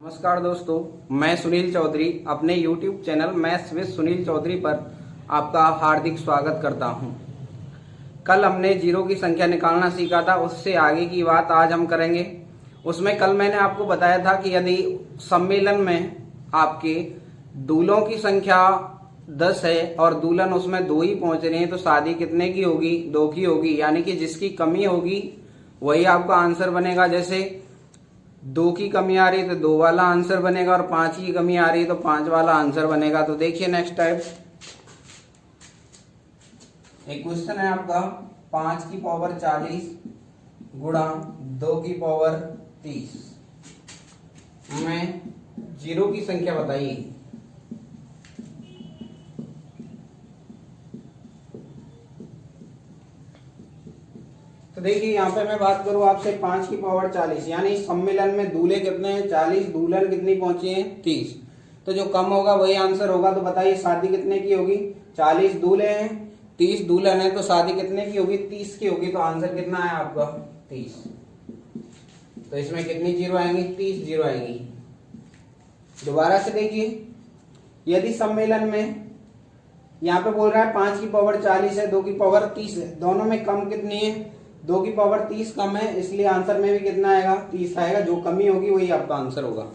नमस्कार दोस्तों, मैं सुनील चौधरी अपने YouTube channel maths with Sunil Chaudhary पर आपका हार्दिक स्वागत करता हूं। कल हमने जीरो की संख्या निकालना सीखा था, उससे आगे की बात आज हम करेंगे। उसमें कल मैंने आपको बताया था कि यदि सम्मेलन में आपके दूलों की संख्या 10 है और दूल्हन उसमें 2 ही पहुंच रहे हैं तो शादी कितने की होगी? 2 की होगी। यानी कि जिसकी कमी होगी वही आपका आंसर बनेगा। जैसे 2 की कमी आ रही है तो 2 वाला आंसर बनेगा और 5 की कमी आ रही है तो 5 वाला आंसर बनेगा। तो देखिए नेक्स्ट टाइप एक क्वेश्चन है आपका 5 की पावर 40 गुणा 2 की पावर 30 में जीरो की संख्या बताइए। तो देखिए यहाँ पे मैं बात करूं आपसे 5 की पावर 40 यानी सम्मेलन में दूल्हे कितने हैं? 40, दुल्हन कितनी पहुंची है? 30। तो जो कम होगा वही आंसर होगा। तो बताइए शादी कितने की होगी? 40 दूल्हे हैं, 30 दुल्हन है, तो शादी कितने की होगी? 30 की होगी। तो आंसर कितना है आपका? 30। तो इसमें कितनी जीरो आएंगी? 30 जीरो आएंगी। दोबारा से देखिए, यदि सम्मेलन में यहाँ पे बोल रहा है 5 की पावर 40 है, 2 की पावर 30 है, दोनों में कम कितनी है? 2 की पावर 30 कम है, इसलिए आंसर में भी कितना आएगा? 30 आएगा। जो कमी होगी वही आपका आंसर होगा।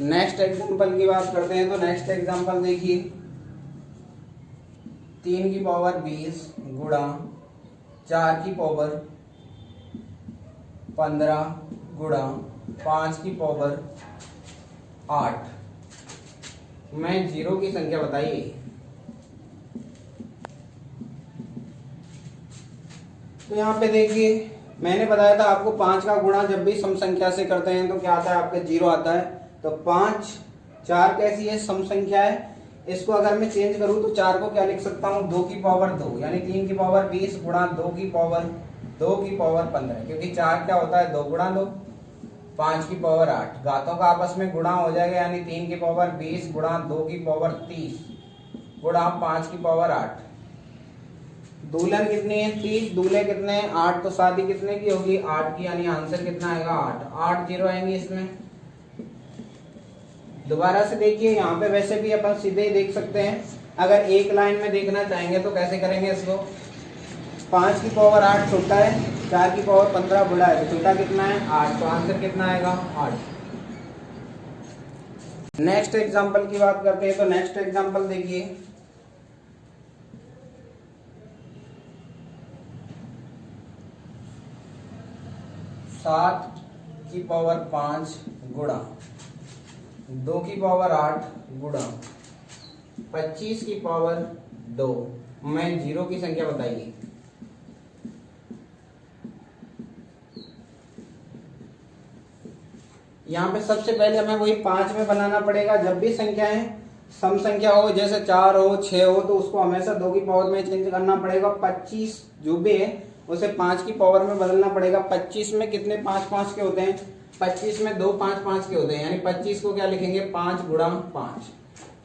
नेक्स्ट एग्जांपल की बात करते हैं। तो नेक्स्ट एग्जांपल देखिए 3 की पावर 20 गुणा 4 की पावर 15 गुणा 5 की पावर 8 में जीरो की संख्या बताइए। तो यहाँ पे देखिए मैंने बताया था आपको 5 का गुणा जब भी सम संख्या से करते हैं तो क्या आता है? आपका जीरो आता है। तो 5 4 कैसी है? सम संख्या है। इसको अगर मैं चेंज करूं तो 4 को क्या लिख सकता हूं? 2 की पावर 2 यानी 3 की पावर 20 गुणा 2 की पावर 15, क्योंकि 4 क्या होता है? 2 गुणा 2। 5 की पावर 8, घातों का आपस में गुणा हो जाएगा यानी 3 की पावर 20 गुणा 2 की पावर 30 गुणा 5 की पावर 8। दुल्हन कितनी है? 30, दूल्हे कितने हैं? 8। तो शादी कितने की होगी? 8 की, यानी आंसर कितना आएगा? 8 जीरो आएंगे इसमें। दोबारा से देखिए यहाँ पे वैसे भी अपन सीधे ही देख सकते हैं। अगर एक लाइन में देखना चाहेंगे तो कैसे करेंगे इसको? 5 की पावर 8 छोटा है, 4 की पावर 15 बड़ा है, तो छोटा कितना है? 8। तो आंसर कितना आएगा? 8। नेक्स्ट एग्जाम्पल की बात करते हैं। तो नेक्स्ट एग्जाम्पल देखिए 7 की पावर 5 गुणा 2 की पावर 8 गुणा 25 की पावर 2 में जीरो की संख्या बताइए। यहाँ पे सबसे पहले हमें वही 5 में बनाना पड़ेगा। जब भी संख्याएं सम संख्या हो, जैसे 4 हो, 6 हो, तो उसको हमेशा 2 की पावर में चेंज करना पड़ेगा। 25 जो भी है उसे 5 की पावर में बदलना पड़ेगा। 25 में कितने 5 के होते हैं? 25 में 2 5 के होते हैं, यानी 25 को क्या लिखेंगे? 5 गुणा 5,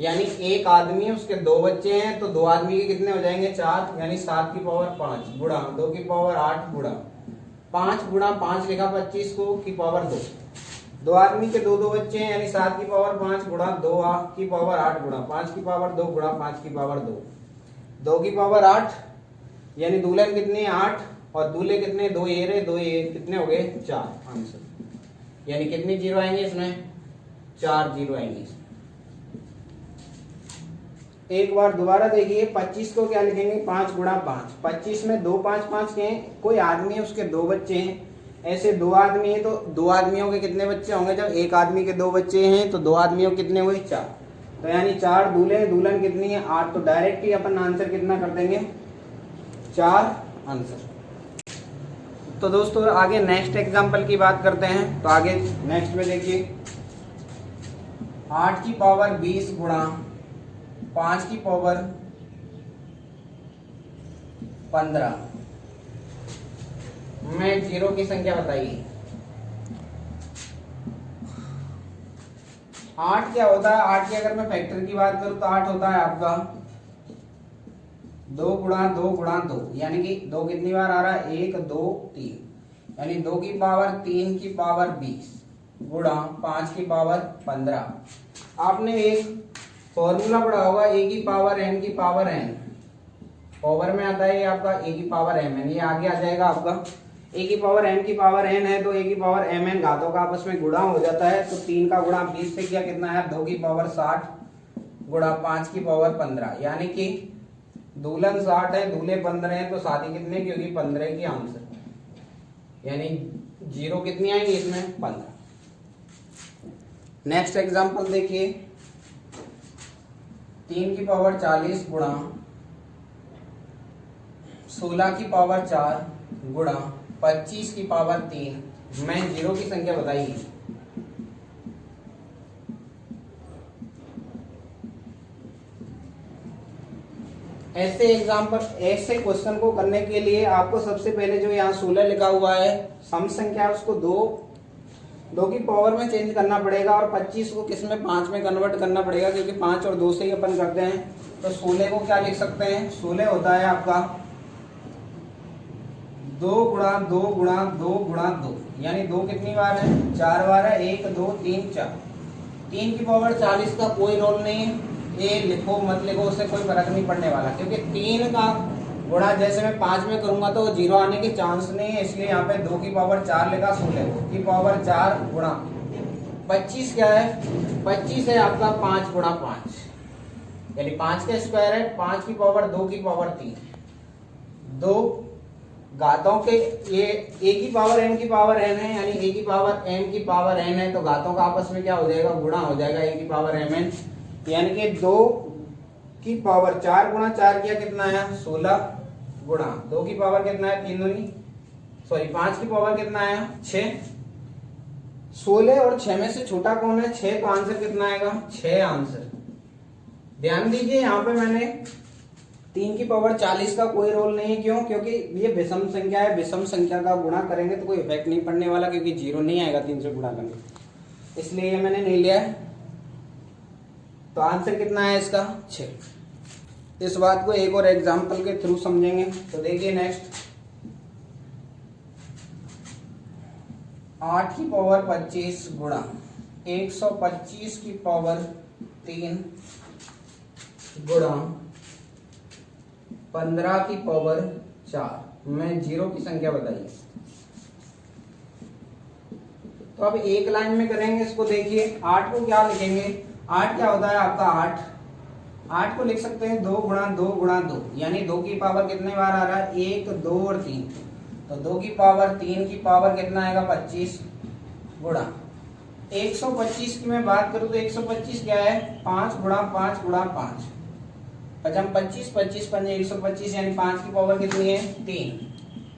यानी एक आदमी उसके 2 बच्चे हैं तो 2 आदमी के कितने हो जाएंगे? 4, यानी 7 की पावर 5 गुणा 2 की पावर 8 गुणा 5 गुणा 5 लिखा 25 को की पावर 2। 2 आदमी के 2 बच्चे हैं, यानी 7 की पावर 5 गुणा 2 की पावर 8 गुणा 5 की पावर 2 गुणा 5 की पावर 2, 2 की पावर 8, यानी दुल्हन कितनी है? 8 और दूल्हे कितने? 2 ये रहे, 2 ये कितने हो गए? 4 आंसर। यानी कितनी जीरो आएंगे इसमें? 4 जीरो आएंगे। एक बार दोबारा देखिए 25 को क्या लिखेंगे? 5 गुणा 5। 25 में 2 5 के हैं, कोई आदमी है उसके 2 बच्चे हैं, ऐसे 2 आदमी है तो 2 आदमियों के कितने बच्चे होंगे? जब एक आदमी के 2 बच्चे हैं तो 2 आदमियों के कितने हुए? 4। तो यानी 4 दूल्हे, दुल्हन कितनी है? 8। तो डायरेक्ट ही अपन आंसर कितना कर देंगे? 4 आंसर। तो दोस्तों आगे नेक्स्ट एग्जांपल की बात करते हैं। तो आगे नेक्स्ट में देखिए 8 की पावर 20 गुणा 5 की पावर 15 में जीरो की संख्या बताइए। 8 क्या होता है? 8 की अगर मैं फैक्टर की बात करूं तो 8 होता है आपका 2 गुणा 2 गुणा 2, यानी कि 2 कितनी बार आ रहा है? 1 2 3, यानी 2 की पावर 3 की पावर 20 गुणा 5 की पावर 15। आपने एक फॉर्मूला पढ़ा होगा ए की पावर एन की पावर एन, पावर में आता है ये आपका ए की पावर एम एन, ये आगे आ जाएगा आपका ए की पावर एम की पावर एन है तो ए की पावर एम एन घातों का आपस में गुणा हो जाता है। तो 3 का गुणा 20 से किया कितना है 2 की पावर 60 गुणा 5 की पावर 15, यानी कि दूलन 60 है दूल्हे 15 है तो शादी कितने की होगी 15 की आंसर, यानी जीरो कितनी आएंगी इसमें 15। नेक्स्ट एग्जांपल देखिए 3 की पावर 40 गुणा 16 की पावर 4 गुणा 25 की पावर 3 में जीरो की संख्या बताइए। ऐसे एग्जाम्पल, ऐसे क्वेश्चन को करने के लिए आपको सबसे पहले जो यहाँ 16 लिखा हुआ है सम संख्या उसको दो की पावर में चेंज करना पड़ेगा और 25 को किस में 5 में कन्वर्ट करना पड़ेगा, क्योंकि 5 और 2 से ही अपन करते हैं। तो 16 को क्या लिख सकते हैं, 16 होता है आपका 2 गुणा 2 गुणा 2 गुणा 2, यानी 2 कितनी बार है 4 बार है, 1 2 3 4। 3 की पावर 40 का कोई रोल नहीं है, ये लिखो मत लिखो उससे कोई फर्क नहीं पड़ने वाला, क्योंकि 3 का गुणा जैसे मैं 5 में करूंगा तो जीरो आने की चांस नहीं है, इसलिए यहाँ पे 2 की पावर 4 लिखा, 16 की पावर 4 गुणा 25 क्या है 25 है आपका 5 गुणा 5, यानी 5 का स्क्वायर है 5 की पावर 2 की पावर 3। 2 घातों के ये ए की पावर एम की पावर एन है, यानी ए की पावर एम की पावर एन है तो घातों का आपस में क्या हो जाएगा गुणा हो जाएगा ए की पावर एम एन, यानी कि 2 की पावर 4 गुणा 4 किया कितना है 16 गुणा 2 की पावर कितना है 3 दूनी सॉरी 5 की पावर कितना है 6। 16 और 6 में से छोटा कौन है 6, तो आंसर कितना आएगा 6 आंसर। ध्यान दीजिए यहाँ पे मैंने 3 की पावर 40 का कोई रोल नहीं है, क्यों, क्योंकि ये विषम संख्या है, विषम संख्या का गुणा करेंगे तो कोई इफेक्ट नहीं पड़ने वाला, क्योंकि जीरो नहीं आएगा 3 से गुणा करने, इसलिए ये मैंने नहीं लिया है। तो आंसर कितना है इसका 6। इस बात को एक और एग्जांपल के थ्रू समझेंगे। तो देखिए नेक्स्ट 8 की पावर 25 गुणा 125 की पावर 3 गुणा 15 की पावर 4 में जीरो की संख्या बताइए। तो अब एक लाइन में करेंगे इसको। देखिए 8 को क्या लिखेंगे, 8 क्या होता है आपका 8 को लिख सकते हैं 2 गुणा 2 गुणा 2, यानी 2 की पावर कितने बार आ रहा है 1 2 और 3, तो 2 की पावर 3 की पावर कितना आएगा 25 गुणा 125 की मैं बात करूं तो 125 क्या है 5 गुणा 5 गुणा 5, 25 25 पंजे 125, यानी 5 की पावर कितनी है 3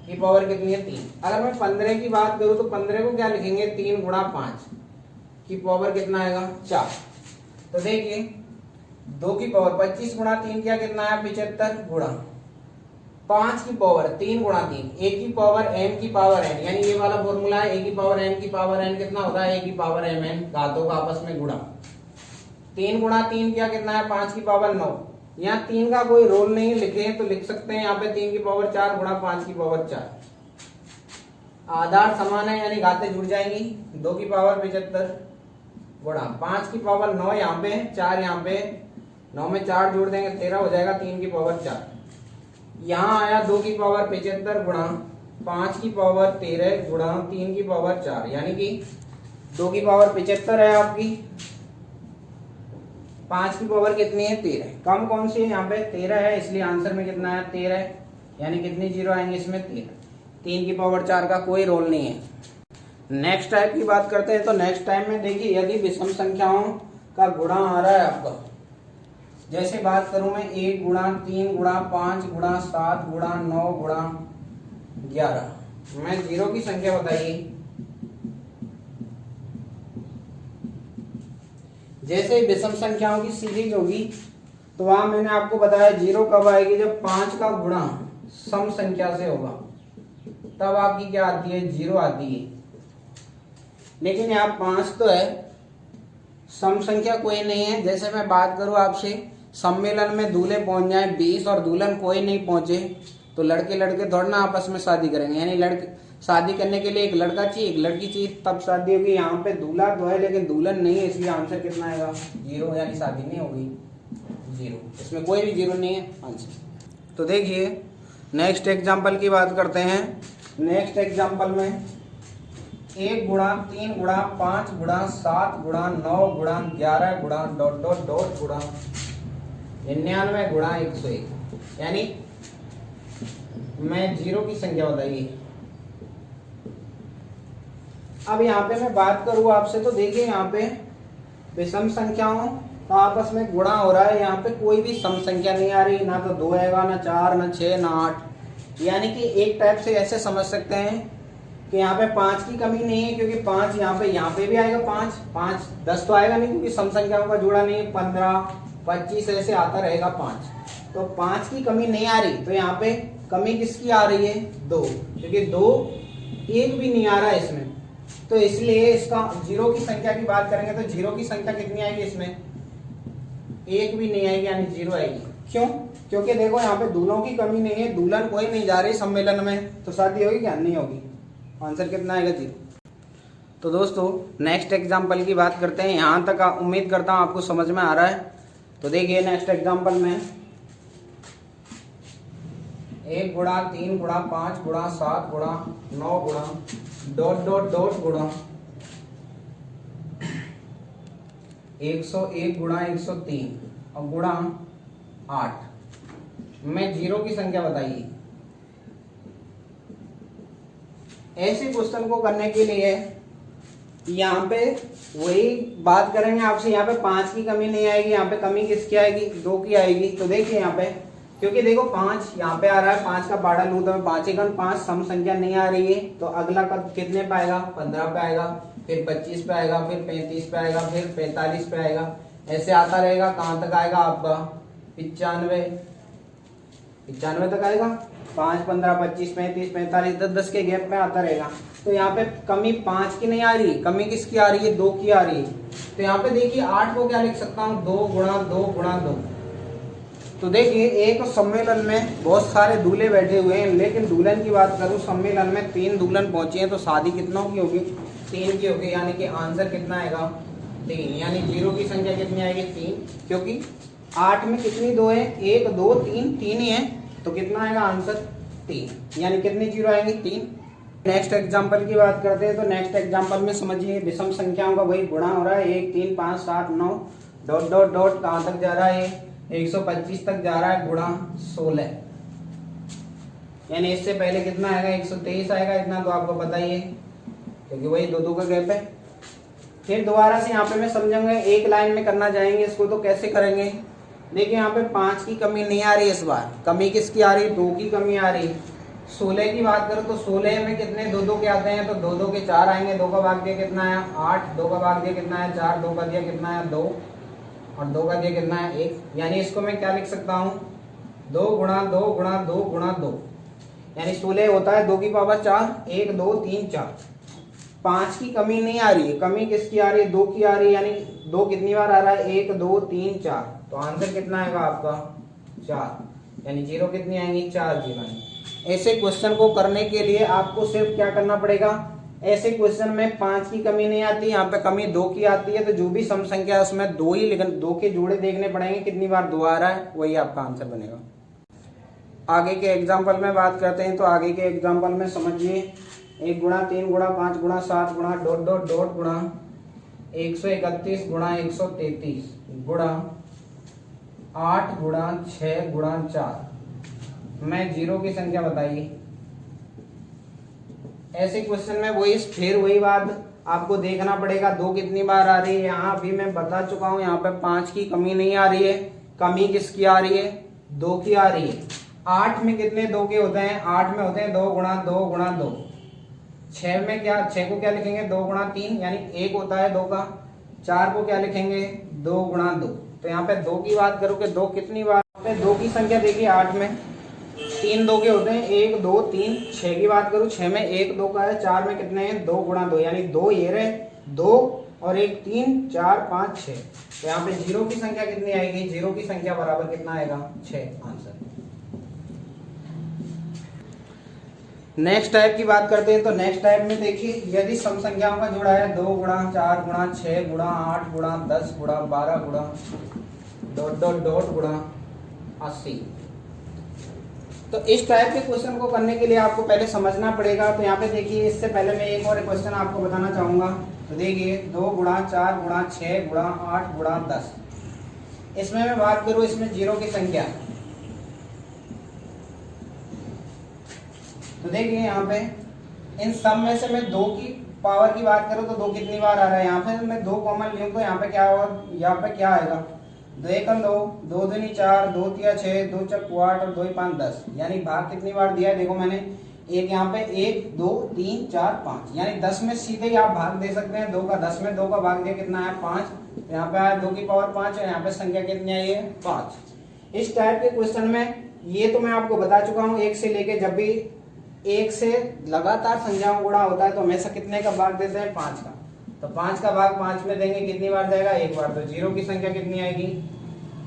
की पावर कितनी है 3। अगर मैं 15 की बात करूं तो 15 को क्या लिखेंगे 3 गुणा 5 की पावर कितना आएगा 4। तो देखिए 2 की पावर 25 गुणा 3 क्या कितना है 75 गुणा 5 की पावर 3 गुणा 3 ए की पावर एम की पावर एन, यानी ये वाला फॉर्मूला है ए की पावर एम की पावर एन कितना होता है ए की पावर एम एन, घातों का आपस में गुणा। 3 गुणा 3 क्या कितना है 5 की पावर 9, यहाँ 3 का कोई रोल नहीं लिखे तो लिख सकते हैं यहाँ पे 3 की पावर 4 गुणा 5 की पावर 4। आधार समान है यानी घातें जुड़ जाएंगी, 2 की पावर 75 गुणा 5 की पावर 9 यहाँ पे 4 यहाँ पे 9 में 4 जोड़ देंगे 13 हो जाएगा 3 की पावर 4। यहाँ आया 2 की पावर 75 गुणा 5 की पावर 13 गुणा 3 की पावर 4, यानी कि 2 की पावर 75 है आपकी, 5 की पावर कितनी है 13, कम कौन सी है यहाँ पे 13 है, इसलिए आंसर में कितना है 13, यानी कितनी जीरो आएंगे इसमें 13। 3 की पावर 4 का कोई रोल नहीं है। नेक्स्ट टाइप की बात करते हैं। तो नेक्स्ट टाइप में देखिए यदि विषम संख्याओं का गुणा आ रहा है आपका, जैसे बात करूं मैं 1 गुणा 3 गुणा 5 गुणा 7 गुणा 9 गुणा 11, मैं जीरो की संख्या बताइए। जैसे विषम संख्याओं की सीरीज होगी तो वहां मैंने आपको बताया जीरो कब आएगी, जब 5 का गुणा सम संख्या से होगा तब आपकी क्या आती है जीरो आती है। लेकिन यहाँ 5 तो है, सम संख्या कोई नहीं है। जैसे मैं बात करूं आपसे सम्मेलन में दूल्हे पहुंच जाए 20 और दुल्हन कोई नहीं पहुंचे तो लड़के लड़के थोड़ा ना आपस में शादी करेंगे, यानी शादी करने के लिए एक लड़का चाहिए एक लड़की चाहिए तब शादी होगी। यहाँ पे दूल्हा तो है लेकिन दुल्हन नहीं है, इसलिए आंसर कितना आएगा 0, यानी शादी नहीं होगी 0। इसमें कोई भी 0 नहीं है आंसर। तो देखिए नेक्स्ट एग्जाम्पल की बात करते हैं। नेक्स्ट एग्जाम्पल में 1 गुणा 3 गुणा 5 गुणा 7 गुणा 9 गुणा 11 गुणा ... गुणा 99 गुणा 101, यानी मैं 0 की संख्या बताइए। अब यहाँ पे मैं बात करूँ आपसे तो देखिए यहाँ पे विषम संख्याओं तो आपस में गुणा हो रहा है। यहाँ पे कोई भी सम संख्या नहीं आ रही, ना तो 2 आएगा, ना 4, ना 6, ना 8। यानी कि एक टाइप से ऐसे समझ सकते हैं कि यहाँ पे 5 की कमी नहीं है, क्योंकि 5 यहाँ पे भी आएगा 5 10 तो आएगा नहीं, क्योंकि सम संख्याओं का जोड़ा नहीं है। 15 25 ऐसे आता रहेगा 5, तो 5 की कमी नहीं आ रही। तो यहाँ पे कमी किसकी आ रही है 2, क्योंकि 2 1 भी नहीं आ रहा है इसमें। तो इसलिए इसका 0 की संख्या की बात करेंगे तो 0 की संख्या कितनी आएगी इसमें 1 भी नहीं आएगी, यानी 0 आएगी। क्यों? क्योंकि देखो यहाँ पे दूल्हों की कमी नहीं है, दुल्हन कोई नहीं जा रही सम्मेलन में, तो शादी होगी क्या? नहीं होगी। आंसर कितना आएगा 0। तो दोस्तों नेक्स्ट एग्जाम्पल की बात करते हैं। यहाँ तक उम्मीद करता हूँ आपको समझ में आ रहा है। तो देखिए नेक्स्ट एग्जाम्पल में 1 गुणा 3 गुणा 5 गुणा 7 गुणा 9 गुणा ... गुणा 101 गुणा 103 और गुणा 8 में 0 की संख्या बताइए। ऐसे क्वेश्चन को करने के लिए यहाँ पे वही बात करेंगे आपसे। यहाँ पे 5 की कमी नहीं आएगी, यहाँ पे कमी किसकी आएगी 2 की आएगी। तो देखिए यहाँ पे क्योंकि देखो 5 यहाँ पे आ रहा है, 5 का बाड़ा लूँ तो 5 एकम 5 सम संख्या नहीं आ रही है, तो अगला कद कितने पे आएगा 15 पे आएगा, फिर 25 पे आएगा, फिर 35 पे आएगा, फिर 45 पे आएगा, ऐसे आता रहेगा। कहाँ तक आएगा आपका 95 तक आएगा। 5 15 25 35 45 10 के गैप में आता रहेगा। तो यहाँ पे कमी 5 की नहीं आ रही, कमी किसकी आ रही है 2 की आ रही है। तो यहाँ पे देखिए 8 को क्या लिख सकता हूँ 2 गुणा 2 गुणा 2। तो देखिए एक सम्मेलन में बहुत सारे दूल्हे बैठे हुए हैं, लेकिन दुल्हन की बात करूं सम्मेलन में 3 दुल्हन पहुंची हैं, तो शादी कितनों की होगी 3 की होगी, यानी कि आंसर कितना आएगा 3, यानी 0 की संख्या कितनी आएगी 3, क्योंकि 8 में कितनी 2 है 1 2 3 3 ही है, तो कितना आएगा आंसर 3, यानी कितनी 0 आएंगी 3। नेक्स्ट एग्जाम्पल की बात करते हैं। तो नेक्स्ट एग्जाम्पल में समझिए विषम संख्याओं का वही गुणा हो रहा है 1 3 5 7 9 ... कहाँ तक जा रहा है 125 तक जा रहा है, गुणा 16, यानी इससे पहले कितना आएगा 123 आएगा। इतना तो आपको पता ही है, क्योंकि वही 2 का गैप है। फिर दोबारा से यहाँ पे मैं समझाऊंगा, एक लाइन में करना चाहेंगे इसको। तो कैसे करेंगे देखिए यहाँ पे 5 की कमी नहीं आ रही, इस बार कमी किसकी आ रही 2 की कमी आ रही। 16 की बात करो तो 16 में कितने 2 के आते हैं, तो 2 के 4 आएंगे। 2 का भाग दिया कितना है 8, 2 का भाग दिया कितना है 4, 2 का दिया कितना है 2 और 2 का दिया कितना है 1, यानी इसको मैं क्या लिख सकता हूँ 2 गुणा 2 गुणा 2 गुणा 2, यानी 16 होता है 2 की पावर 4 1 2 3 4। 5 की कमी नहीं आ रही है, कमी किसकी आ रही है 2 की आ रही है, यानी 2 कितनी बार आ रहा है 1 2 3 4, तो आंसर कितना आएगा आपका 4, यानी 0 कितनी आएंगी 4 0 आएंगी। ऐसे क्वेश्चन को करने के लिए आपको सिर्फ क्या करना पड़ेगा, ऐसे क्वेश्चन में 5 की कमी नहीं आती, यहाँ पे कमी 2 की आती है, तो जो भी सम संख्या है उसमें 2 ही, लेकिन 2 के जोड़े देखने पड़ेंगे कितनी बार 2 आ रहा है, वही आपका आंसर बनेगा। आगे के एग्जाम्पल में बात करते हैं। तो आगे के एग्जाम्पल में समझिए 1 गुणा 3 गुणा 5 गुणा 7 गुणा ... गुणा 131 गुणा 133 गुणा 8 गुणा 6 गुणा 4 में 0 की संख्या बताइए। ऐसे क्वेश्चन में वही फिर वही बात आपको देखना पड़ेगा 2 कितनी बार आ रही है। यहाँ अभी मैं बता चुका हूँ, यहाँ पे 5 की कमी नहीं आ रही है, कमी किसकी आ रही है 2 की आ रही है। 8 में कितने 2 के होते हैं, 8 में होते हैं 2 गुणा 2 गुणा 2। 6 में क्या 6 को क्या लिखेंगे 2 गुणा 3, यानी 1 होता है 2 का। 4 को क्या लिखेंगे 2 गुणा 2। तो यहाँ पे 2 की बात करूँ कि 2 कितनी बार, 2 की संख्या देखिए 8 में 3 2 के होते हैं 1 2 3। 6 की बात करूँ 6 में 1 2 का है, 4 में कितने हैं 2 गुणा 2, यानी 2 ये रहे 2 और 1 3 4 5 6। तो यहाँ पे 0 की संख्या कितनी आएगी, 0 की संख्या बराबर कितना आएगा 6, आंसर। नेक्स्ट टाइप की बात करते हैं तो नेक्स्ट टाइप में देखिए, यदि सम संख्याओं का जोड़ा है 2 गुणा 4 गुणा 6 गुणा 8 गुणा 10 गुणा 12 गुणा डॉट डॉट डॉट गुणा 80। तो इस टाइप के क्वेश्चन को करने के लिए आपको पहले समझना पड़ेगा। तो यहाँ पे देखिए, इससे पहले मैं एक और क्वेश्चन आपको बताना चाहूंगा। तो देखिए 2 गुणा 4 गुणा 6 गुणा 8 गुणा 10, इसमें मैं बात करूं, इसमें जीरो की संख्या। तो देखिए यहाँ पे इन सब में से मैं 2 की पावर की बात करूं तो 2 कितनी बार आ रहा है। यहाँ पे मैं 2 कॉमन लूं तो यहाँ पे क्या होगा, यहाँ पे क्या आएगा, 2 एकम 2, 2 दूनी 4, 2 तिया 6, 2 चक्कू 8 और 2 5 10। यानी भाग कितनी बार दिया है, देखो मैंने एक यहाँ पे 1 2 3 4 5, यानी 10 में सीधे ही आप भाग दे सकते हैं। 2 का 10 में 2 का भाग दिया कितना है 5, यहाँ पे आया 2 की पावर 5 और यहाँ पे संख्या कितनी आई है 5। इस टाइप के क्वेश्चन में ये तो मैं आपको बता चुका हूँ, 1 से लेके जब भी 1 से लगातार संख्याओं गुणा होता है तो हमेशा कितने का भाग देते हैं 5 का। तो 5 का भाग 5 में देंगे कितनी बार जाएगा, एक बार। तो जीरो की संख्या कितनी आएगी,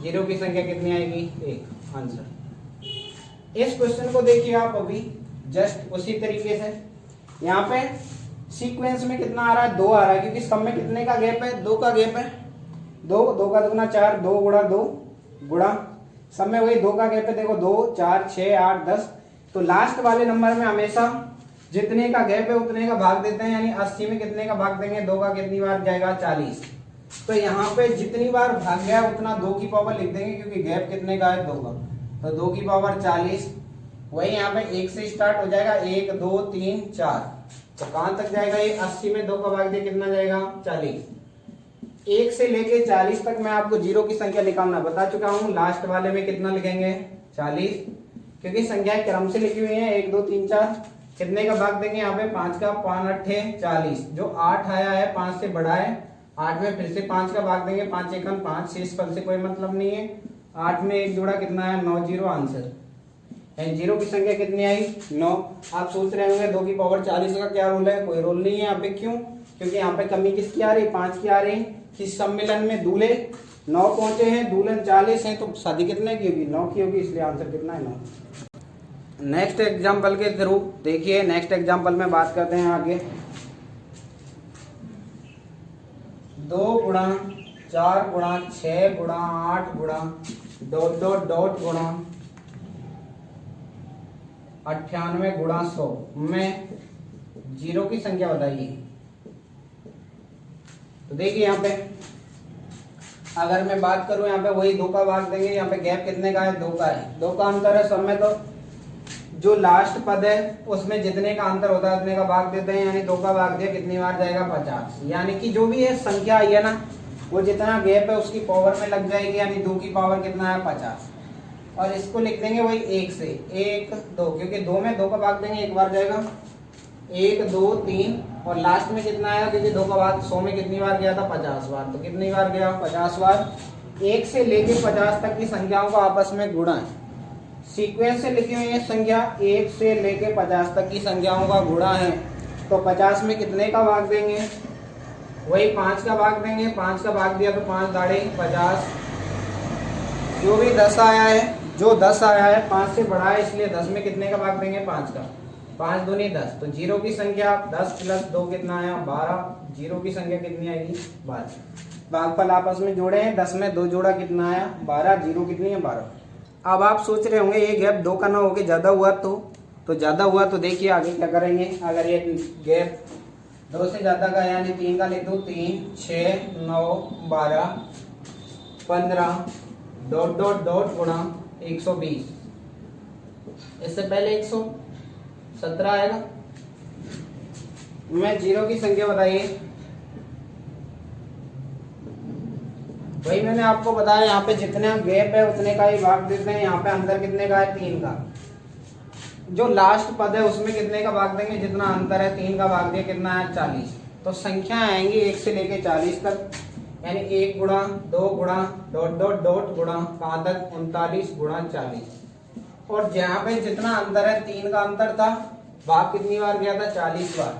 जीरो की संख्या कितनी आएगी 1, आंसर। इस क्वेश्चन को देखिए आप अभी जस्ट उसी तरीके से, यहाँ पे सीक्वेंस में कितना आ रहा है 2 आ रहा है, क्योंकि सब में कितने का गैप है 2 का गैप है। 2 2 का दुगना 4, 2 गुणा 2 गुणा सब में वही 2 का गैप है। देखो 2 4 6 8 10, तो लास्ट वाले नंबर में हमेशा जितने का गैप है उतने का भाग देते हैं। यानी 80 में कितने का भाग देंगे, 2 का कितनी बार जाएगा 40। तो यहाँ पे जितनी बार भाग गया उतना 2 की पावर लिख देंगे, क्योंकि गैप कितने का है 2 का। तो 2 की पावर 40, वही यहाँ पे 1 से स्टार्ट हो जाएगा, 1 2 3 4, तो कहां तक जाएगा ये 80 में 2 का भाग दिया कितना जाएगा 40। 1 से लेके 40 तक मैं आपको जीरो की संख्या निकालना बता चुका हूँ। लास्ट वाले में कितना लिखेंगे 40, क्योंकि संख्याएं क्रम से लिखी हुई है 1 2 3 4। कितने का भाग देंगे यहाँ पे 5 का, 5 8 40, जो 8 आया है 5 से बढ़ा है, 8 में फिर से 5 का भाग देंगे, 5 एकम 5, शेष पल से कोई मतलब नहीं है। 8 में 1 जोड़ा कितना है 9, जीरो आंसर। जीरो की संख्या कितनी आई 9। आप सोच रहे होंगे 2 की पावर 40 का क्या रूल है, कोई रूल नहीं है यहाँ पे। क्यों, क्योंकि यहाँ पे कमी किसकी आ रही 5 की आ रही। किस सम्मेलन में दूल्हे 9 पहुंचे हैं, दुल्हन 40 हैं, तो शादी कितने की होगी 9 की होगी, इसलिए आंसर कितना है 9। नेक्स्ट एग्जाम्पल के थ्रू देखिए, नेक्स्ट एग्जाम्पल में बात करते हैं आगे। 2 गुणा 4 गुणा 6 गुणा 8 गुणा डॉट डॉट डॉट गुणा 98 गुणा 100 में जीरो की संख्या बताइए। तो देखिए यहाँ पे अगर मैं बात करूं, यहाँ पे वही 2 का भाग देंगे। यहाँ पे गैप कितने का है 2 का है, 2 का अंतर है सब में। तो जो लास्ट पद है उसमें जितने का अंतर होता है उतने का भाग देते हैं। यानी 2 का भाग दिया कितनी बार जाएगा 50। यानी कि जो भी है संख्या आई है ना, वो जितना गैप है उसकी पावर में लग जाएगी। यानी 2 की पावर कितना है 50। और इसको लिख देंगे वही 1 से 1 2, क्योंकि 2 में 2 का भाग देंगे एक बार जाएगा, 1 2 3, और लास्ट में कितना आएगा, क्योंकि 2 का भाग 100 में कितनी बार गया था 50 बार। तो कितनी बार गया 50 बार। 1 से लेके 50 तक की संख्याओं को आपस में गुणा है। सीक्वेंस से लिखी हुई है संख्या 1 से लेके 50 तक की संख्याओं का गुणा है। तो 50 में कितने का भाग देंगे, वही 5 का भाग देंगे। 5 का भाग दिया तो 5 दाढ़े 50। जो भी 10 आया है, जो 10 आया है 5 से बढ़ा है, इसलिए 10 में कितने का भाग देंगे 5 का। 5 दूनी 10, तो जीरो की संख्या 10 प्लस 2 कितना आया 12। जीरो की संख्या कितनी आएगी 12। भागफल आपस में जोड़े हैं, 10 में 2 जोड़ा कितना आया 12। जीरो कितनी है 12। अब आप सोच रहे होंगे ये गैप 2 का ना होके ज्यादा हुआ तो ज्यादा हुआ तो देखिए आगे क्या करेंगे। अगर ये गैप 2 से ज्यादा का है, यानी 3 का लिख दो, 3 6 9 12 15 डॉट डॉट डॉट गुणा 120। इससे पहले 117 आएगा। मैं जीरो की संख्या बताइए। वही मैंने आपको बताया, यहाँ पे जितना गैप है उतने का ही भाग देते हैं। यहाँ पे अंतर कितने का है 3 का। जो लास्ट पद है उसमें कितने का भाग देंगे, जितना अंतर है 3 का भाग दिया कितना है 40। तो संख्या आएंगी 1 से लेके 40 तक, यानी 1 गुणा 2 गुणा डॉट डॉट डॉट गुणा 5 तक 39 गुणा 40। और जहाँ पे जितना अंतर है 3 का अंतर था, भाग कितनी बार गया था 40 बार।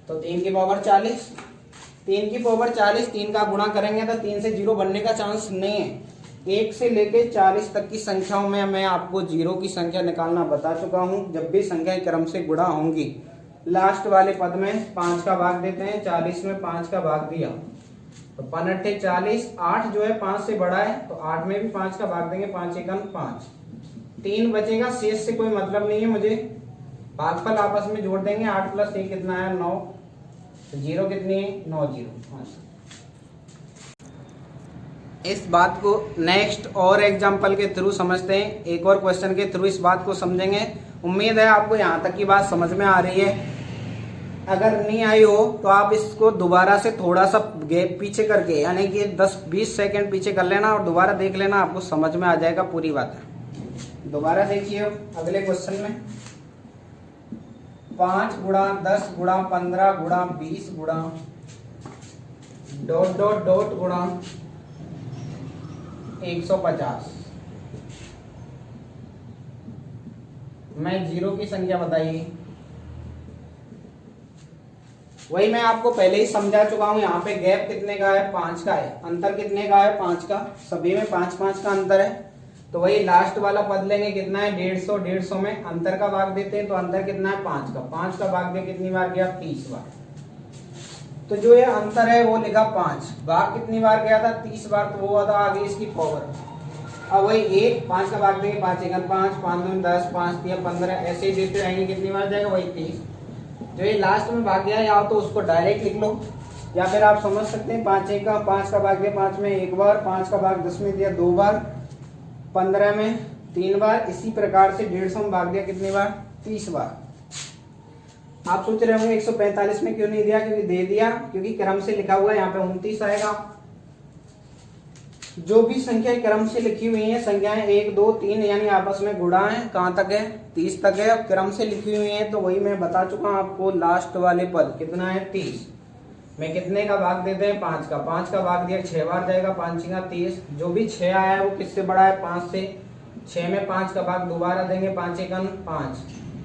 तो 3 की पावर 40, 3 की पावर 40, 3 का गुणा करेंगे तो 3 से जीरो बनने का चांस नहीं है। 1 से लेके 40 तक की संख्याओं में मैं आपको जीरो की संख्या निकालना बता चुका हूं। जब भी संख्याएं क्रम से गुणा होंगी, लास्ट वाले पद में 5 का भाग देते हैं। 40 में 5 का भाग दिया तो 5 अट्ठे 40, 8 जो है 5 से बड़ा है तो 8 में भी 5 का भाग देंगे, 5 एकम 5, 3 बचेगा। शेष से कोई मतलब नहीं है मुझे, भागफल आपस में जोड़ देंगे। 8 + 1 कितना है 9, तो जीरो कितनी है 9 जीरो। इस बात को नेक्स्ट और एग्जाम्पल के थ्रू समझते हैं, एक और क्वेश्चन के थ्रू इस बात को समझेंगे। उम्मीद है आपको यहाँ तक की बात समझ में आ रही है। अगर नहीं आई हो तो आप इसको दोबारा से थोड़ा सा गैप पीछे करके, यानी कि 10-20 सेकंड पीछे कर लेना और दोबारा देख लेना, आपको समझ में आ जाएगा पूरी बात है। दोबारा देखिए अगले क्वेश्चन में 5 गुणा 10 गुणा 15 गुणा 20 गुणा डॉट डॉट डॉट गुणा 150 मैं जीरो की संख्या बताइए। वही मैं आपको पहले ही समझा चुका हूं। यहाँ पे गैप कितने का है 5 का है, अंतर कितने का है 5 का, सभी में 5-5 का अंतर है। तो वही लास्ट वाला पद लेंगे, कितना है 150 में अंतर का भाग देते हैं तो अंतर कितना है 5 का, 5 का भाग दे कितनी बार गया 30 बार। तो जो ये अंतर है वो लिखा 5, भाग कितनी बार गया था 30 बार, तो वो था आगे इसकी पावर। अब वही 1 5 का भाग देंगे 5 एकम 5, 5 दूनी 10, 5 3 15, ऐसे ही देते रहेंगे, कितनी बार जाएगा वही 30। जो ये लास्ट में भाग गया या तो उसको डायरेक्ट लिख लो या फिर आप समझ सकते हैं 5 एकम 5 का भाग दिया 5 में 1 बार, 5 का भाग 10 में दिया 2 बार, 15 में 3 बार, इसी प्रकार से 150 में भाग दिया कितनी बार 30 बार। आप सोच रहे होंगे 145 में क्यों नहीं दिया, क्योंकि दे दिया, क्योंकि क्रम से लिखा हुआ है, यहाँ पे 29 आएगा। जो भी संख्या क्रम से लिखी हुई है, संख्याएं 1 2 3 यानी आपस में गुणा है, कहाँ तक है 30 तक है। अब क्रम से लिखी हुई है तो वही मैं बता चुका हूँ आपको, लास्ट वाले पद कितना है 30 में कितने का भाग देते हैं 5 का, 5 का भाग दिया 6 बार जाएगा, 5 6 30। जो भी 6 आया है वो किससे बड़ा है 5 से, 6 में 5 का भाग दोबारा देंगे, 5 एकम 5,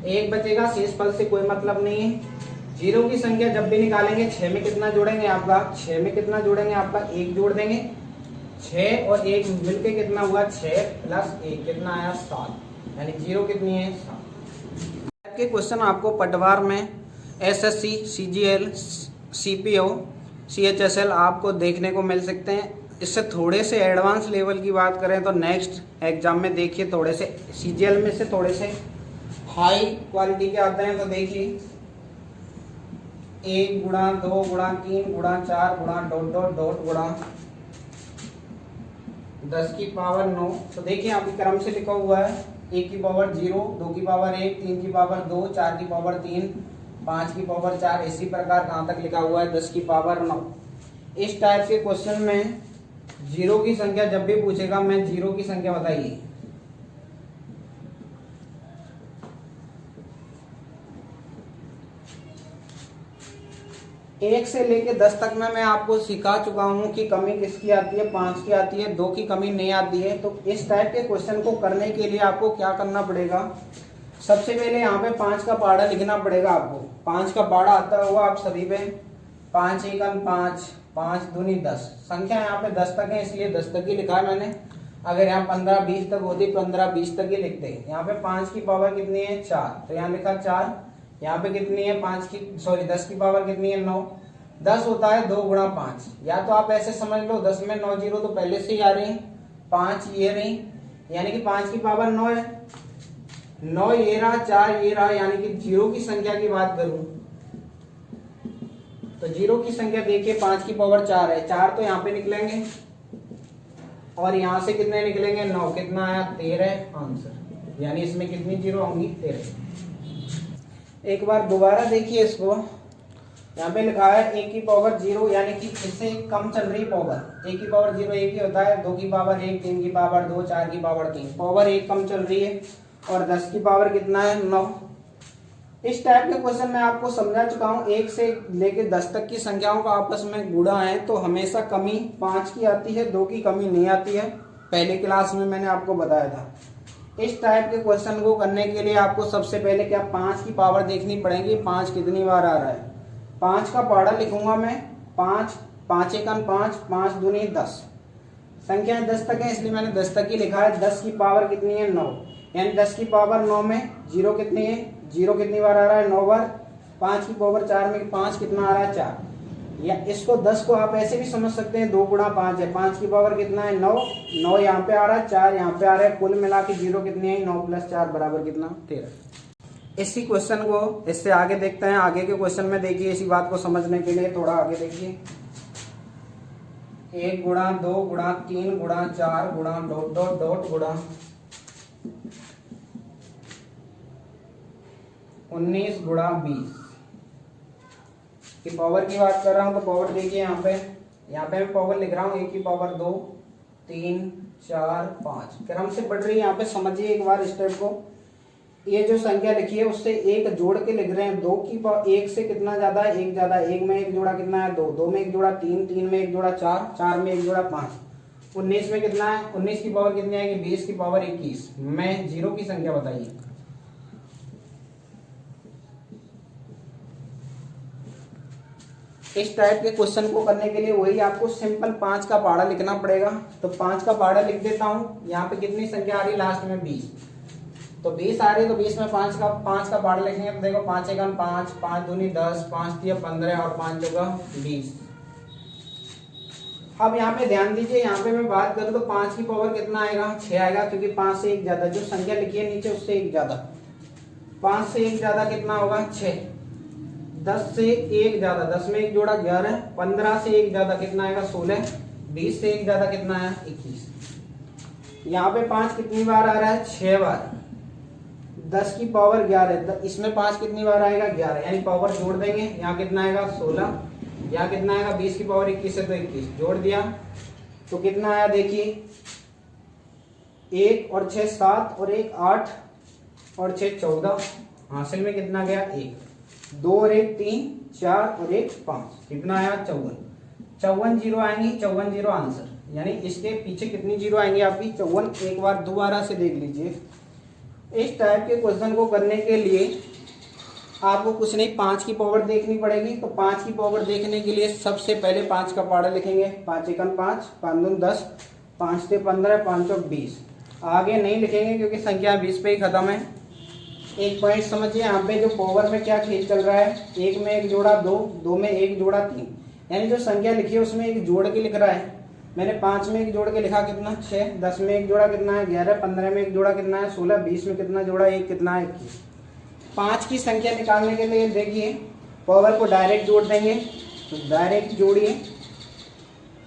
1 बचेगा, शेष पद से कोई मतलब नहीं है। जीरो की संख्या जब भी निकालेंगे 6 में कितना जोड़ेंगे आपका, 6 में कितना जोड़ेंगे आपका 1 जोड़ देंगे, 6 और 1 मिलके कितना हुआ 6 + 1 कितना आया 7, यानी जीरो कितनी है 7। के क्वेश्चन आपको पटवार में एसएससी, सीजीएल, सीपीओ, सीएचएसएल आपको देखने को मिल सकते हैं। इससे थोड़े से एडवांस लेवल की बात करें तो नेक्स्ट एग्जाम में देखिए थोड़े से सीजीएल में से थोड़े से हाई क्वालिटी के आते हैं। तो देखिए 1 गुणा 2 गुणा 3 गुणा 4 गुणा डॉट डॉट डॉट गुणा 10 की पावर 9। तो देखिए अभी क्रम से लिखा हुआ है 1 की पावर 0, 2 की पावर 1, 3 की पावर 2, 4 की पावर 3, 5 की पावर 4, इसी प्रकार कहाँ तक लिखा हुआ है 10 की पावर 9। इस टाइप के क्वेश्चन में जीरो की संख्या जब भी पूछेगा, मैं जीरो की संख्या बताइए। एक से लेके 10 तक में मैं आपको सिखा चुका हूं कि कमी किसकी आती है 5 की आती है, 2 की कमी नहीं आती है। तो इस टाइप के क्वेश्चन को करने के लिए आपको क्या करना पड़ेगा, सबसे पहले यहाँ पे 5 का पाड़ा लिखना पड़ेगा आपको। 5 का पाड़ा आता हुआ आप सभी पे 5 एकम 5, 5 दूनी 10, संख्या यहाँ पे 10 तक है इसलिए 10 तक ही लिखा है मैंने। अगर यहाँ 15-20 तक होती 15-20 तक ही लिखते। यहाँ पे 5 की पावर कितनी है 4, तो यहाँ लिखा 4। यहाँ पे कितनी है 10 की पावर कितनी है 9। 10 होता है 2 गुणा 5, या तो आप ऐसे समझ लो 10 में 9 जीरो तो पहले से ही आ रही, 5 ये रही, यानी कि 5 की पावर 9 है, 9 ये रहा, 4 ये रहा, यानी कि जीरो की संख्या की बात करूं तो जीरो की संख्या देखिए 5 की पावर 4 है, 4 तो यहाँ पे निकलेंगे और यहाँ से कितने निकलेंगे 9, कितना आया 13 आंसर, यानी इसमें कितनी जीरो होंगी 13। एक बार दोबारा देखिए इसको, यहाँ पे लिखा है 1 की पावर 0, यानी कि इससे कम चल रही पावर। 1 की पावर 0 1 ही होता है, 2 की पावर 1, 3 की पावर 2, 4 की पावर 3, पावर 1 कम चल रही है और 10 की पावर कितना है 9। इस टाइप के क्वेश्चन मैं आपको समझा चुका हूँ। 1 से लेके 10 तक की संख्याओं का आपस में गुणा है तो हमेशा कमी 5 की आती है, 2 की कमी नहीं आती है। पहले क्लास में मैंने आपको बताया था। इस टाइप के क्वेश्चन को करने के लिए आपको सबसे पहले क्या 5 की पावर देखनी पड़ेगी, 5 कितनी बार आ रहा है। 5 का पाड़ा लिखूंगा मैं 5, 5 एकम 5, 5 दूनी 10, संख्याएं 10 तक है इसलिए मैंने 10 तक ही लिखा है। 10 की पावर कितनी है 9, यानी 10 की पावर 9 में जीरो कितनी है, जीरो कितनी बार आ रहा है 9 बार। 5 की पावर 4 में 5 कितना आ रहा है 4। या इसको 10 को आप ऐसे भी समझ सकते हैं 2 गुणा 5 है। 5 की पावर कितना है 9, 9 यहाँ पे आ रहा है 4 यहाँ पे आ रहा है, कुल मिला के जीरो कितनी है 9 + 4 बराबर कितना 13। इसी क्वेश्चन को इससे आगे देखते हैं। आगे के क्वेश्चन में देखिए इसी बात को समझने के लिए थोड़ा आगे देखिए। 1 गुणा 2 गुणा 3 गुणा 4 गुणा डॉट डॉट डॉट गुणा 19 गुणा 20 की पावर की बात कर रहा हूं। तो पावर देखिए यहाँ पे मैं पावर लिख रहा हूँ 1 की पावर 2 3 4 5 क्रम से बढ़ रही है। यहाँ पे समझिए एक बार स्टेप को। ये जो संख्या लिखी है उससे एक जोड़ के लिख रहे हैं। 2 की पावर 1 से कितना ज्यादा है 1 ज्यादा। 1 में 1 जोड़ा कितना है 2, 2 में 1 जोड़ा 3, 3 में 1 जोड़ा 4, 4 में 1 जोड़ा 5। 19 में कितना है 19 की पावर कितनी आएगी 20 की पावर 21 में जीरो की संख्या बताइए। इस टाइप के क्वेश्चन को करने के लिए वही आपको सिंपल 5 का पहाड़ा लिखना पड़ेगा। तो 5 का पहाड़ा लिख देता हूं। यहाँ पे कितनी संख्या आ रही लास्ट में 20, तो 20 आ रही है। तो 20 में 5 का पहाड़ा लिखेंगे तो देखो 5 × 1 5, 5 दूनी 10, 5 × 3 15 और 5 × 20। अब यहाँ पे ध्यान दीजिए, यहाँ पे मैं बात करूँ तो 5 की पावर कितना आएगा 6 आएगा, क्योंकि 5 से 1 ज्यादा। जो संख्या लिखी है नीचे उससे 1 ज्यादा। 5 से 1 ज्यादा कितना होगा 6। 10 से 1 ज्यादा, 10 में 1 जोड़ा 11। 15 से 1 ज्यादा कितना आएगा 16। 20 से 1 ज्यादा कितना आया 21। यहाँ पे 5 कितनी बार आ रहा है 6 बार। 10 की पावर 11, इसमें 5 कितनी बार आएगा 11, यानी पावर जोड़ देंगे। यहाँ कितना आएगा 16, यहाँ कितना आएगा 20 की पावर 21 है तो 21 जोड़ दिया तो कितना आया देखिए 1 और 6 7 और 1 8 और 6 14। हासिल में कितना गया 1, 2 और 1 3 4 और 1 5, कितना आया 54। 54 जीरो आएंगी, 54 जीरो आंसर। यानी इसके पीछे कितनी जीरो आएंगी आपकी 54। एक बार दोबारा से देख लीजिए। इस टाइप के क्वेश्चन को करने के लिए आपको कुछ नहीं 5 की पावर देखनी पड़ेगी। तो 5 की पावर देखने के लिए सबसे पहले 5 का पहाड़ा लिखेंगे। 5 × 1 5, 5 दूनी 10, 5 से 15, 5 और 20। आगे नहीं लिखेंगे क्योंकि संख्या 20 पे ही खत्म है। एक पॉइंट समझिए, यहाँ पे जो पावर में क्या खेल चल रहा है, 1 में 1 जोड़ा 2, 2 में 1 जोड़ा 3, यानी जो संख्या लिखी है उसमें एक जोड़ के लिख रहा है। मैंने 5 में 1 जोड़ के लिखा कितना 6, 10 में 1 जोड़ा कितना है 11, 15 में 1 जोड़ा कितना है 16, 20 में कितना जोड़ा 1 कितना है 21। 5 की संख्या निकालने के लिए देखिए पावर को डायरेक्ट जोड़ देंगे। तो डायरेक्ट जोड़िए,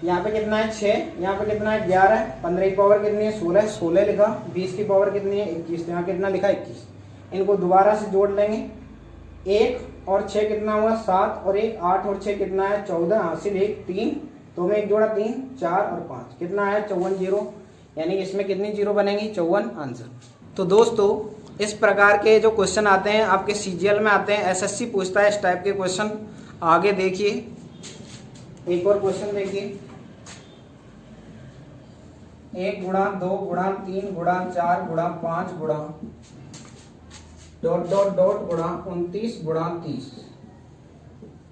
यहाँ पे कितना है 6, यहाँ पे कितना है 11, 15 की पावर कितनी है 16, 16 लिखा। 20 की पावर कितनी है 21, यहाँ कितना लिखा 21। इनको दोबारा से जोड़ लेंगे। 1 और 6 कितना हुआ 7 और 1 8 और 6 कितना है 14। हासिल 1 3, 2 में 1 जोड़ा 3, 4 और 5, कितना है 54 जीरो। यानी इसमें कितनी जीरो बनेंगी 54 आंसर। तो दोस्तों इस प्रकार के जो क्वेश्चन आते हैं आपके सीजीएल में आते हैं, एसएससी पूछता है इस टाइप के क्वेश्चन। आगे देखिए एक और क्वेश्चन देखिए। 1 गुणा 2 गुणा 3 गुणा 4 गुणा 5 गुणा डॉट डॉट डॉट गुणा 29 गुणा 30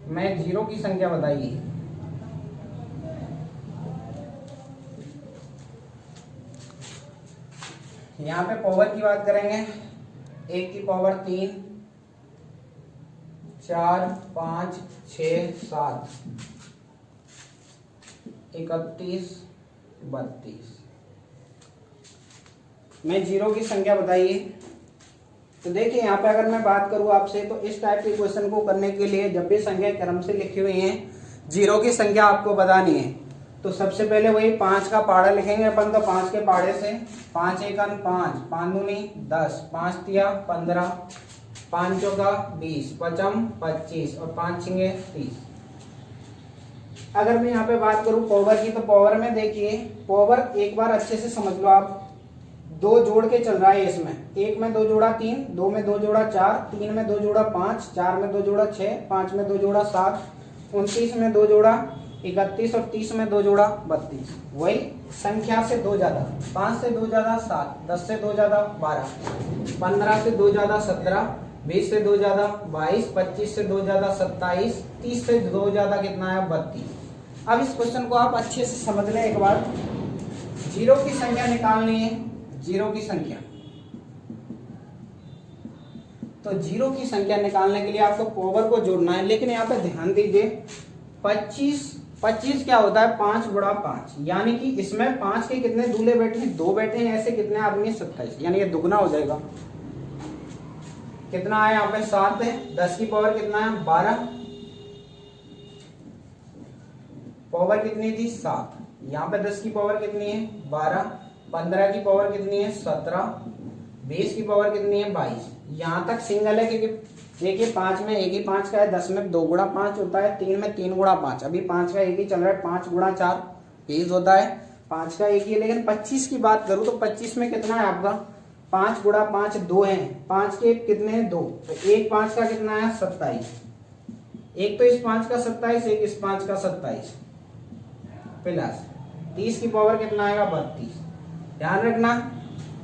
में जीरो की संख्या बताइए। यहाँ पे पावर की बात करेंगे। 1 की पावर 3 4 5 6 7 31 32 में जीरो की संख्या बताइए। तो देखिए यहाँ पे अगर मैं बात करूँ आपसे तो इस टाइप के क्वेश्चन को करने के लिए जब भी संख्या क्रम से लिखी हुई है जीरो की संख्या आपको बतानी है। तो सबसे पहले वही 5 का पहाड़ा लिखेंगे अपन। तो 5 के पहाड़े से 5 × 1 5, 5 दूनी 10, 5 × 3 15, 5 × 4 20, 5 25 और 5 × 6 30। अगर मैं यहाँ पे बात करूँ पावर की तो पावर में देखिए पावर एक बार अच्छे से समझ लो आप। 2 जोड़ के चल रहा है इसमें। 1 में 2 जोड़ा 3, 2 में 2 जोड़ा 4, 3 में 2 जोड़ा 5, 4 में 2 जोड़ा 6, 5 में 2 जोड़ा 7, 29 में 2 जोड़ा 31 और 30 में 2 जोड़ा 32। वही संख्या से 2 ज्यादा, 5 से 2 ज्यादा 7, 10 से 2 ज्यादा 12, 15 से 2 ज्यादा 17, 20 से 2 ज्यादा 22, 25 से 2 ज्यादा 27, 30 से 2 ज्यादा कितना है 32। अब इस क्वेश्चन को आप अच्छे से समझ लें एक बार। जीरो की संख्या निकालनी है, जीरो की संख्या। तो जीरो की संख्या निकालने के लिए आपको पावर को जोड़ना है, लेकिन यहाँ पे ध्यान दीजिए 25 क्या होता है 5 गुणा 5, यानी कि इसमें 5 के कितने दूल्हे बैठे हैं, 2 बैठे हैं, ऐसे कितने आदमी 27, यानी ये दुगना हो जाएगा। कितना है यहाँ पे 7 है, 10 की पावर कितना है 12, पावर कितनी थी 7, यहाँ पे 10 की पावर कितनी है 12, 15 की पावर कितनी है 17, 20 की पावर कितनी है 22। यहाँ तक सिंगल है क्योंकि देखिए 5 में एक ही 5 का है, 10 में 2 गुणा 5 होता है, 3 में 3 गुणा 5, अभी 5 का एक ही चल रहा है, 5 गुणा 4 20 होता है, 5 का एक ही है। लेकिन 25 की बात करूं तो 25 में कितना है आपका 5 गुणा 5 2 है, 5 के कितने हैं 2, तो एक 5 का कितना है 27, एक तो इस 5 का 27, एक इस 5 का 27 प्लस 30 की पावर कितना आएगा 32। ध्यान रखना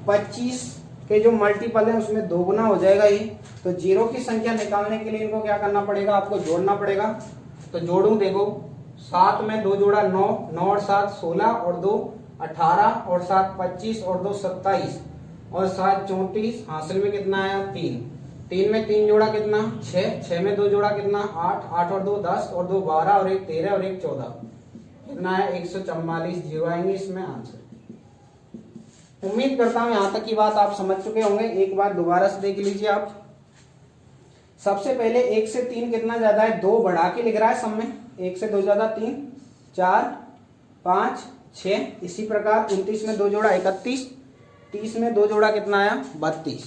25 के जो मल्टीपल है उसमें 2 गुना हो जाएगा ये। तो जीरो की संख्या निकालने के लिए इनको क्या करना पड़ेगा, आपको जोड़ना पड़ेगा। तो जोड़ू देखो 7 में 2 जोड़ा 9, 9 और 7 16 और 2 18 और 7 25 और 2 27 और 7 34, हासिल में कितना आया 3, 3 में 3 जोड़ा कितना 6, 6 में 2 जोड़ा कितना 8, 8 और 2 10 और 2 12 और 1 13 और 1 14, कितना है 144 जीरो आएंगे इसमें आंसर। उम्मीद करता हूं यहां तक की बात आप समझ चुके होंगे। एक बार दोबारा से देख लीजिए आप। सबसे पहले 1 से 3 कितना ज्यादा है, 2 बढ़ा के लिख रहा है सब में, 1 से 2 ज्यादा 3, 4 5 6, इसी प्रकार 29 में 2 जोड़ा 31, 30 में 2 जोड़ा कितना आया 32।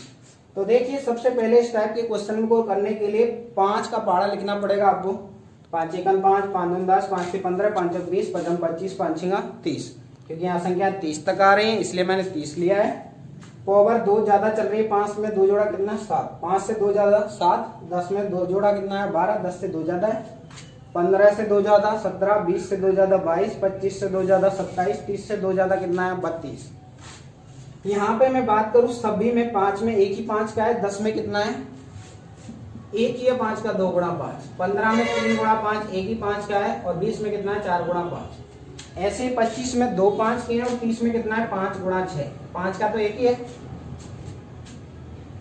तो देखिए सबसे पहले इस टाइप के क्वेश्चन को करने के लिए 5 का पहाड़ा लिखना पड़ेगा आपको। 5 एकन 5, 5 दूनी 10, 5 से 15, 5 से 20, 5 25, 5 छिंगा 30, क्योंकि यहाँ संख्या 30 तक आ रही है इसलिए मैंने 30 लिया है। पावर 2 ज्यादा चल रही है, 5 में 2 जोड़ा कितना 7, 5 से 2 ज्यादा 7, 10 में 2 जोड़ा कितना है 12, 10 से 2 ज्यादा है 15, से 2 ज्यादा 17, 20 से 2 ज्यादा 22, 25 से 2 ज्यादा 27, 30 से 2 ज्यादा कितना है 32। यहाँ पे मैं बात करूं सभी में 5 में एक ही 5 का है, 10 में कितना है एक ही है 5 का 2 गुणा 5, 15 में 3 गुणा 5 एक ही 5 का है और 20 में कितना है 4 गुणा 5। ऐसे 25 में 2 5 के हैं और 30 में कितना है 5 गुणा 6, 5 का तो एक ही है,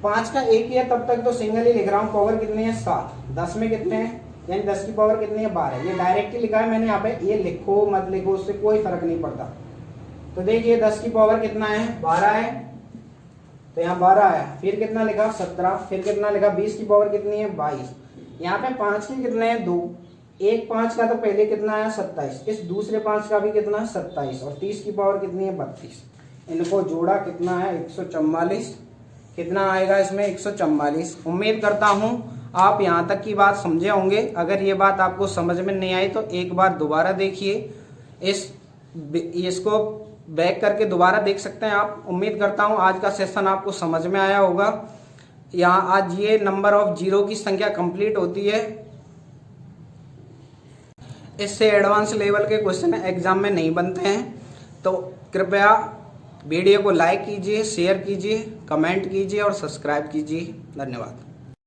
5 का एक ही है तब तक तो सिंगल ही लिख रहा हूँ। पावर कितनी है 7, 10 में कितने हैं यानी 10 की पावर कितनी है 12, ये डायरेक्ट ही लिखा है मैंने यहाँ पे, ये लिखो मत लिखो उससे कोई फर्क नहीं पड़ता। तो देखिए 10 की पावर कितना है 12 है, तो यहाँ 12 आया, फिर कितना लिखा 17, फिर कितना लिखा 20 की पावर कितनी है 22, यहाँ पे 5 के कितने हैं 2, एक 5 का तो पहले कितना आया 27, इस दूसरे 5 का भी कितना 27 और 30 की पावर कितनी है 32, इनको जोड़ा कितना है 144, कितना आएगा इसमें 144। उम्मीद करता हूं आप यहां तक की बात समझे होंगे। अगर ये बात आपको समझ में नहीं आई तो एक बार दोबारा देखिए, इसको बैक करके दोबारा देख सकते हैं आप। उम्मीद करता हूं आज का सेशन आपको समझ में आया होगा। यहाँ आज ये नंबर ऑफ जीरो की संख्या कंप्लीट होती है। इससे एडवांस लेवल के क्वेश्चन एग्जाम में नहीं बनते हैं, तो कृपया वीडियो को लाइक कीजिए, शेयर कीजिए, कमेंट कीजिए और सब्सक्राइब कीजिए। धन्यवाद।